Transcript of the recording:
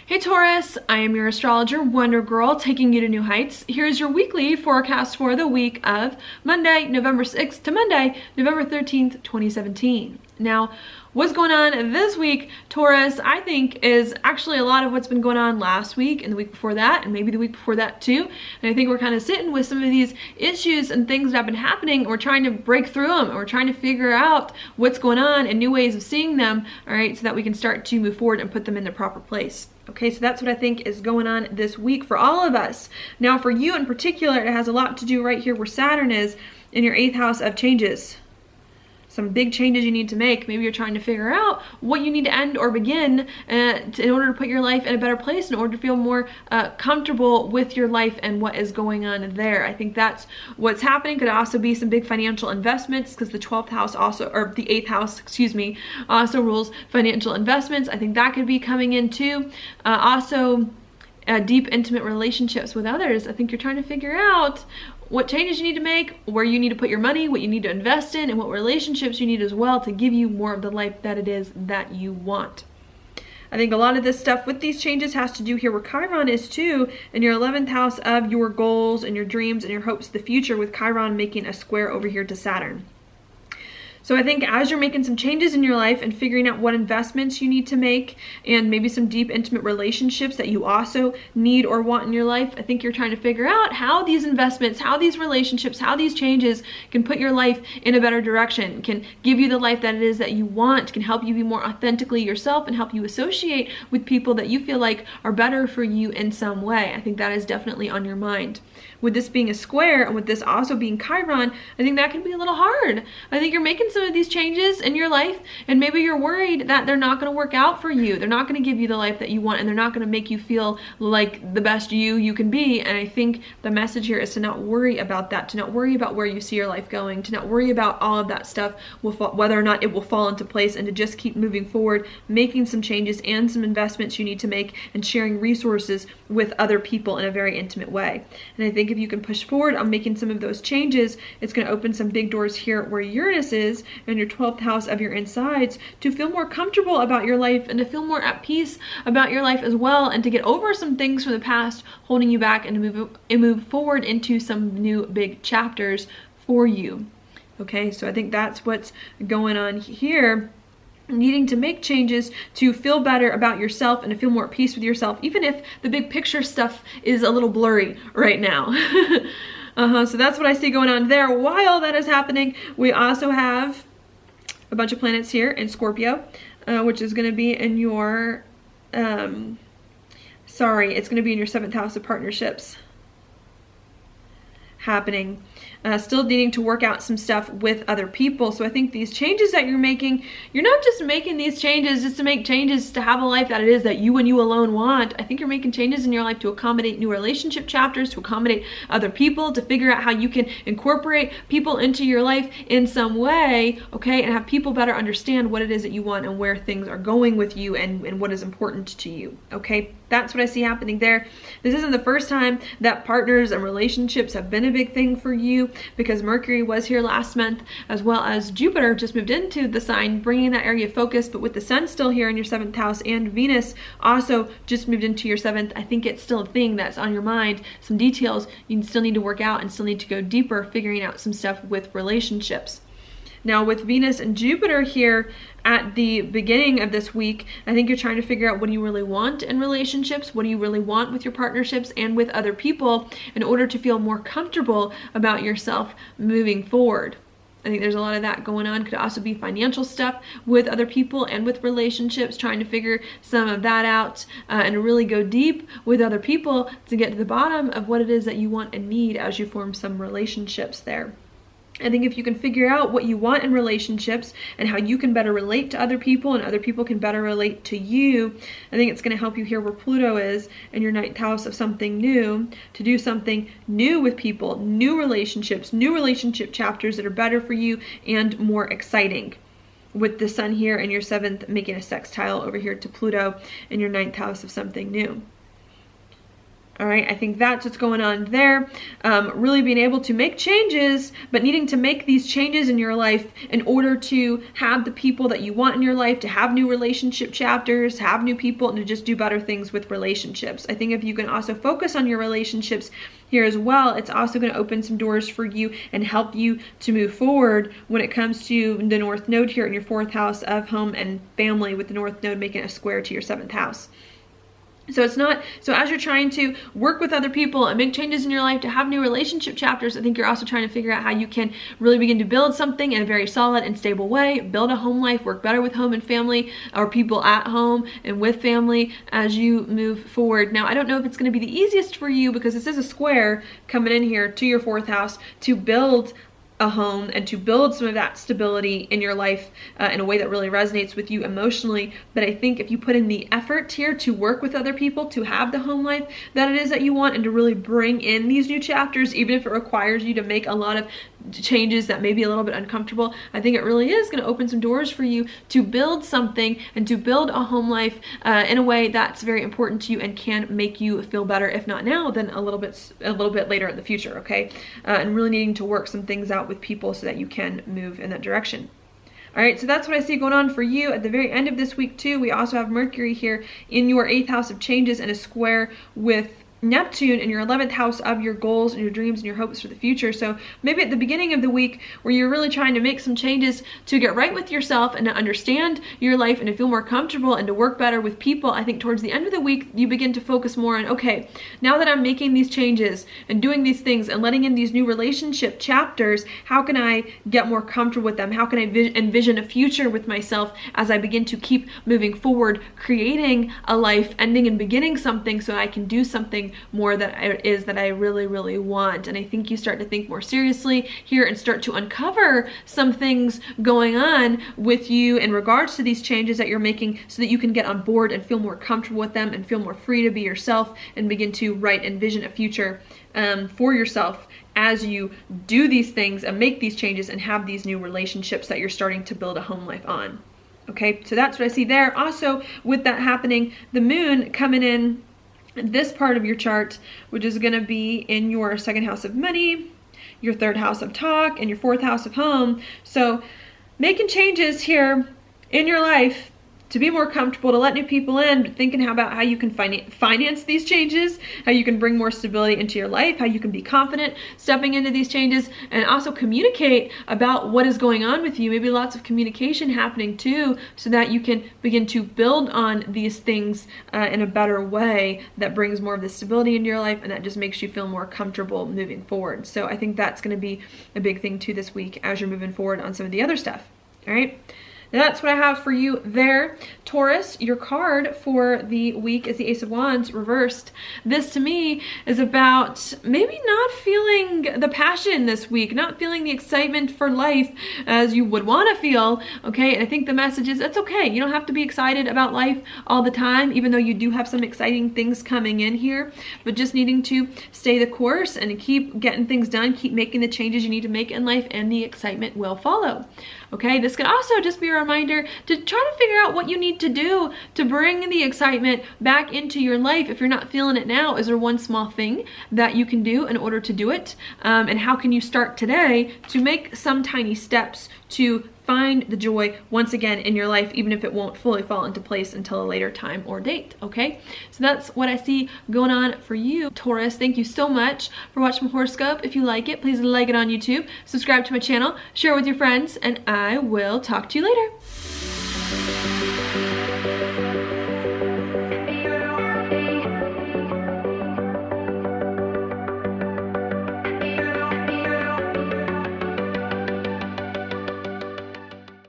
Hey Taurus, I am your astrologer, Wonder Girl, taking you to new heights. Here's your weekly forecast for the week of Monday, November 6th to Monday, November 13th, 2017. Now, what's going on this week, Taurus, I think is actually a lot of what's been going on last week and the week before that, and maybe the week before that too. And I think we're kind of sitting with some of these issues and things that have been happening, and we're trying to break through them, and we're trying to figure out what's going on and new ways of seeing them, all right, so that we can start to move forward and put them in their proper place. Okay, so that's what I think is going on this week for all of us. Now, for you in particular, it has a lot to do right here where Saturn is in your 8th house of changes. Some big changes you need to make. Maybe you're trying to figure out what you need to end or begin in order to put your life in a better place, in order to feel more comfortable with your life and what is going on there. I think that's what's happening. Could also be some big financial investments, because the 12th house also, or the 8th house, excuse me, also rules financial investments. I think that could be coming in too. Also, deep, intimate relationships with others. I think you're trying to figure out what changes you need to make, where you need to put your money, what you need to invest in, and what relationships you need as well to give you more of the life that it is that you want. I think a lot of this stuff with these changes has to do here where Chiron is too, in your 11th house of your goals and your dreams and your hopes of the future, with Chiron making a square over here to Saturn. So I think as you're making some changes in your life and figuring out what investments you need to make, and maybe some deep, intimate relationships that you also need or want in your life, I think you're trying to figure out how these investments, how these relationships, how these changes can put your life in a better direction, can give you the life that it is that you want, can help you be more authentically yourself, and help you associate with people that you feel like are better for you in some way. I think that is definitely on your mind. With this being a square, and with this also being Chiron, I think that can be a little hard. I think you're making some of these changes in your life, and maybe you're worried that they're not going to work out for you. They're not going to give you the life that you want, and they're not going to make you feel like the best you can be. And I think the message here is to not worry about that, to not worry about where you see your life going, to not worry about all of that stuff, whether or not it will fall into place, and to just keep moving forward, making some changes and some investments you need to make, and sharing resources with other people in a very intimate way. And I think if you can push forward on making some of those changes, it's going to open some big doors here where Uranus is in your 12th house of your insides, to feel more comfortable about your life and to feel more at peace about your life as well, and to get over some things from the past holding you back, and to move forward into some new big chapters for you. Okay, so I think that's what's going on here. Needing to make changes to feel better about yourself and to feel more at peace with yourself, even if the big picture stuff is a little blurry right now. So that's what I see going on there. While that is happening, we also have a bunch of planets here in Scorpio, which is going to be in your, it's going to be in your 7th house of partnerships happening. Still needing to work out some stuff with other people. So I think these changes that you're making, you're not just making these changes just to make changes to have a life that it is that you and you alone want. I think you're making changes in your life to accommodate new relationship chapters, to accommodate other people, to figure out how you can incorporate people into your life in some way, okay, and have people better understand what it is that you want and where things are going with you, and what is important to you, okay? That's what I see happening there. This isn't the first time that partners and relationships have been a big thing for you, because Mercury was here last month, as well as Jupiter just moved into the sign, bringing that area of focus. But with the Sun still here in your 7th house, and Venus also just moved into your 7th, I think it's still a thing that's on your mind. Some details you still need to work out and still need to go deeper, figuring out some stuff with relationships. Now with Venus and Jupiter here at the beginning of this week, I think you're trying to figure out what do you really want in relationships, what do you really want with your partnerships and with other people, in order to feel more comfortable about yourself moving forward. I think there's a lot of that going on. Could also be financial stuff with other people and with relationships, trying to figure some of that out, and really go deep with other people to get to the bottom of what it is that you want and need as you form some relationships there. I think if you can figure out what you want in relationships and how you can better relate to other people and other people can better relate to you, I think it's going to help you here where Pluto is in your 9th house of something new, to do something new with people, new relationship chapters that are better for you and more exciting. With the Sun here in your 7th making a sextile over here to Pluto in your 9th house of something new. All right, I think that's what's going on there. Really being able to make changes, but needing to make these changes in your life in order to have the people that you want in your life, to have new relationship chapters, have new people, and to just do better things with relationships. I think if you can also focus on your relationships here as well, it's also going to open some doors for you and help you to move forward when it comes to the North Node here in your 4th house of home and family, with the North Node making a square to your 7th house. So as you're trying to work with other people and make changes in your life to have new relationship chapters, I think you're also trying to figure out how you can really begin to build something in a very solid and stable way, build a home life, work better with home and family, or people at home and with family as you move forward. Now, I don't know if it's going to be the easiest for you, because this is a square coming in here to your 4th house, to build a home and to build some of that stability in your life in a way that really resonates with you emotionally. But I think if you put in the effort here to work with other people to have the home life that it is that you want, and to really bring in these new chapters, even if it requires you to make a lot of changes that may be a little bit uncomfortable, I think it really is going to open some doors for you to build something and to build a home life in a way that's very important to you and can make you feel better, if not now, then a little bit later in the future. Okay, and really needing to work some things out with people so that you can move in that direction. All right, so that's what I see going on for you. At the very end of this week too, we also have Mercury here in your 8th house of changes and a square with Neptune in your 11th house of your goals and your dreams and your hopes for the future. So maybe at the beginning of the week, where you're really trying to make some changes to get right with yourself and to understand your life and to feel more comfortable and to work better with people, I think towards the end of the week, you begin to focus more on, okay, now that I'm making these changes and doing these things and letting in these new relationship chapters, how can I get more comfortable with them? How can I envision a future with myself as I begin to keep moving forward, creating a life, ending and beginning something, so I can do something more that I really, really want. And I think you start to think more seriously here and start to uncover some things going on with you in regards to these changes that you're making, so that you can get on board and feel more comfortable with them and feel more free to be yourself and begin to envision a future for yourself as you do these things and make these changes and have these new relationships that you're starting to build a home life on. Okay, so that's what I see there. Also, with that happening, the moon coming in this part of your chart, which is going to be in your 2nd house of money, your 3rd house of talk, and your 4th house of home. So making changes here in your life to be more comfortable, to let new people in, but thinking about how you can finance these changes, how you can bring more stability into your life, how you can be confident stepping into these changes, and also communicate about what is going on with you. Maybe lots of communication happening too, so that you can begin to build on these things in a better way that brings more of the stability into your life, and that just makes you feel more comfortable moving forward. So I think that's going to be a big thing too this week as you're moving forward on some of the other stuff. All right. That's what I have for you there. Taurus, your card for the week is the Ace of Wands reversed. This to me is about maybe not feeling the passion this week, not feeling the excitement for life as you would want to feel, okay? And I think the message is it's okay. You don't have to be excited about life all the time, even though you do have some exciting things coming in here, but just needing to stay the course and keep getting things done, keep making the changes you need to make in life, and the excitement will follow. Okay, this could also just be a reminder to try to figure out what you need to do to bring the excitement back into your life. If you're not feeling it now, is there one small thing that you can do in order to do it? And how can you start today to make some tiny steps to find the joy once again in your life, even if it won't fully fall into place until a later time or date, okay? So that's what I see going on for you, Taurus. Thank you so much for watching my horoscope. If you like it, please like it on YouTube, subscribe to my channel, share it with your friends, and I will talk to you later.